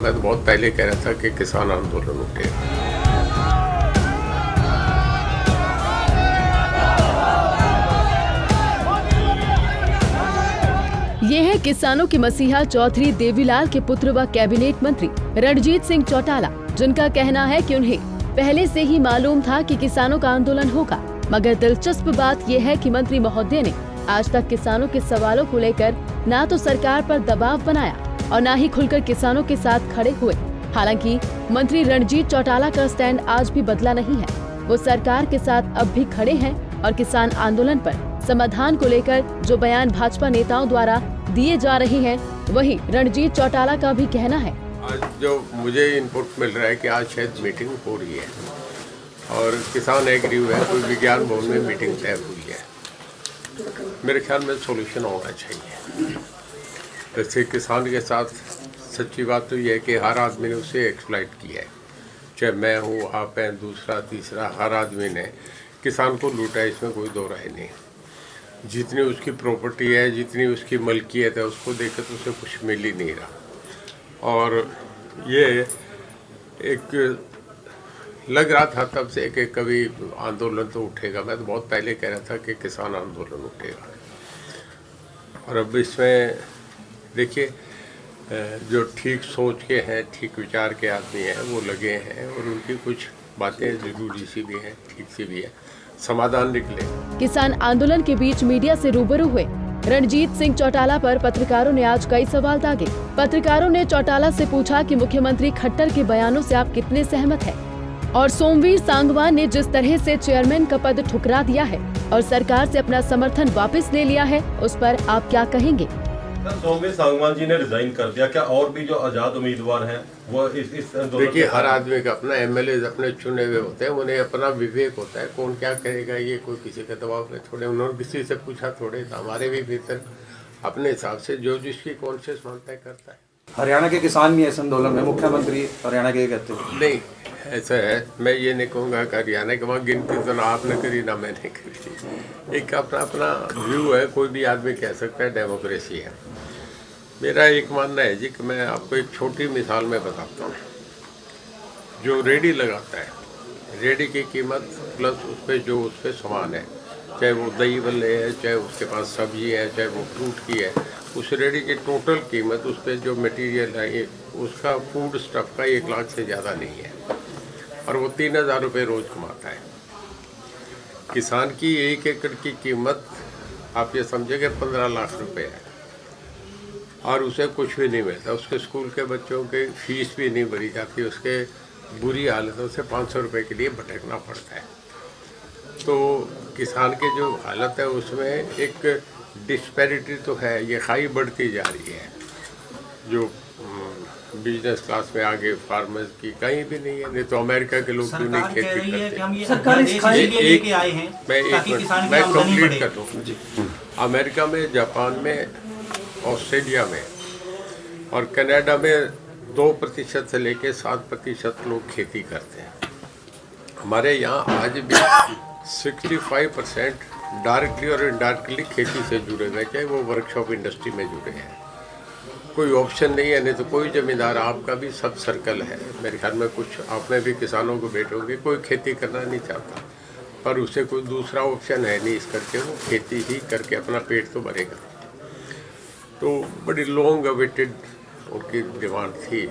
मैं तो बहुत पहले कह रहा था कि किसान आंदोलन उठेगा। ये है किसानों के मसीहा चौधरी देवीलाल के पुत्र व कैबिनेट मंत्री रणजीत सिंह चौटाला, जिनका कहना है कि उन्हें पहले से ही मालूम था कि किसानों का आंदोलन होगा। मगर दिलचस्प बात यह है कि मंत्री महोदय ने आज तक किसानों के सवालों को लेकर न तो सरकार पर दबाव बनाया और न ही खुलकर किसानों के साथ खड़े हुए। हालांकि मंत्री रणजीत चौटाला का स्टैंड आज भी बदला नहीं है। वो सरकार के साथ अब भी खड़े हैं और किसान आंदोलन पर समाधान को लेकर जो बयान भाजपा नेताओं द्वारा दिए जा रहे हैं, वही रणजीत चौटाला का भी कहना है। आज जो मुझे इनपुट मिल रहा है कि आज शायद मीटिंग हो रही है और किसान एग्री हुआ है, कोई विज्ञान भवन में मीटिंग तय हुई है। मेरे ख्याल में सोल्यूशन होना चाहिए। जैसे किसान के साथ सच्ची बात तो यह है कि हर आदमी ने उसे एक्सप्लॉइट किया है, चाहे मैं हूँ, आप हैं, दूसरा तीसरा, हर आदमी ने किसान को लूटा है, इसमें कोई दो राय नहीं। जितनी उसकी प्रॉपर्टी है, जितनी उसकी मलकियत है, उसको देखे तो उसे कुछ मिल ही नहीं रहा। और ये एक लग रहा था तब से कि कभी आंदोलन तो उठेगा। मैं तो बहुत पहले कह रहा था कि किसान आंदोलन उठेगा। और अब इसमें देखिए, जो ठीक सोच के हैं, ठीक विचार के आदमी हैं, वो लगे हैं और उनकी कुछ बातें जरूरी सी भी हैं, ठीक सी भी है, समाधान निकले। किसान आंदोलन के बीच मीडिया से रूबरू हुए रणजीत सिंह चौटाला पर पत्रकारों ने आज कई सवाल दागे। पत्रकारों ने चौटाला से पूछा कि मुख्यमंत्री खट्टर के बयानों से आप कितने सहमत हैं और सोमवीर सांगवान ने जिस तरह से चेयरमैन का पद ठुकरा दिया है और सरकार से अपना समर्थन वापस ले लिया है, उस पर आप क्या कहेंगे? सोमवीर सांगवान जी ने रिजाइन कर दिया, क्या और भी जो आजाद उम्मीदवार हैं वो इस देखिए, हर आदमी का अपना एमएलए अपने चुने हुए होते हैं, उन्हें अपना विवेक होता है, कौन क्या करेगा, ये कोई किसी का दबाव में थोड़े, उन्होंने किसी से पूछा थोड़े, हमारे भी भीतर अपने हिसाब से जो जिसकी कॉन्शियस मानता है करता है। हरियाणा के किसान भी इस आंदोलन में, मुख्यमंत्री हरियाणा के कहते हैं नहीं, ऐसा है, मैं ये नहीं कहूँगा कि हरियाणा के वहाँ गिनती तो ना आपने करी ना मैंने करी। एक अपना अपना व्यू है, कोई भी आदमी कह सकता है, डेमोक्रेसी है। मेरा एक मानना है जी कि मैं आपको एक छोटी मिसाल में बताता हूँ। जो रेडी लगाता है, रेडी की कीमत प्लस उस पर जो उस पर सामान है, चाहे वो दही बल्ले है, चाहे उसके पास सब्जी है, चाहे वो फ्रूट की है, उस रेडी की टोटल कीमत, उस पर जो मटेरियल है, उसका फूड स्टफ का 1 लाख से ज़्यादा नहीं है और वो 3000 रुपये रोज़ कमाता है। किसान की 1 एकड़ की कीमत आप ये समझे कि 15 लाख रुपए है और उसे कुछ भी नहीं मिलता। उसके स्कूल के बच्चों के फीस भी नहीं भरी जाती, उसके बुरी हालतों से 500 रुपये के लिए भटकना पड़ता है। तो किसान की जो हालत है उसमें एक डिस्पैरिटी तो है, ये खाई बढ़ती जा रही है। जो बिजनेस क्लास में आगे फार्मर्स की कहीं भी नहीं है, नहीं तो अमेरिका के लोग क्यों नहीं खेती करते। मैं कंप्लीट कर दूँ। अमेरिका में, जापान में, ऑस्ट्रेलिया में और कनाडा में 2% से लेकर 7% लोग खेती करते हैं। हमारे यहाँ आज भी 65% डायरेक्टली और इनडायरेक्टली खेती से जुड़े हुए, चाहे वो वर्कशॉप इंडस्ट्री में जुड़े हैं। कोई ऑप्शन नहीं है, नहीं तो कोई जमींदार, आपका भी सब सर्कल है, मेरे ख्याल में कुछ आप में भी किसानों को बेटे होंगे, कोई खेती करना नहीं चाहता, पर उसे कोई दूसरा ऑप्शन है नहीं, इस करके वो खेती ही करके अपना पेट तो भरेगा। तो बड़ी लॉन्ग अवेटेड उनकी डिमांड थी।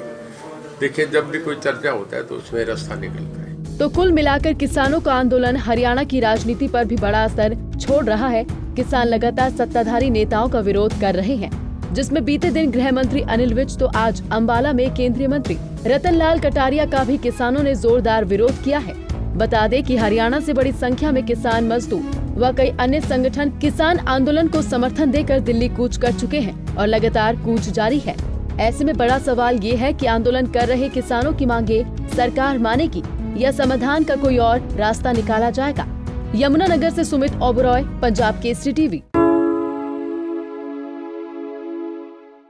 देखिए, जब भी कोई चर्चा होता है तो उसमें रास्ता निकलता है। तो कुल मिलाकर किसानों का आंदोलन हरियाणा की राजनीति पर भी बड़ा असर छोड़ रहा है। किसान लगातार सत्ताधारी नेताओं का विरोध कर रहे हैं, जिसमें बीते दिन गृह मंत्री अनिल विज तो आज अंबाला में केंद्रीय मंत्री रतन लाल कटारिया का भी किसानों ने जोरदार विरोध किया है। बता दें कि हरियाणा से बड़ी संख्या में किसान मजदूर व कई अन्य संगठन किसान आंदोलन को समर्थन देकर दिल्ली कूच कर चुके हैं और लगातार कूच जारी है। ऐसे में बड़ा सवाल ये है कि आंदोलन कर रहे किसानों की मांगे सरकार मानेगी या समाधान का कोई और रास्ता निकाला जाएगा। यमुनानगर से सुमित ओबरॉय, पंजाब केसरी टीवी।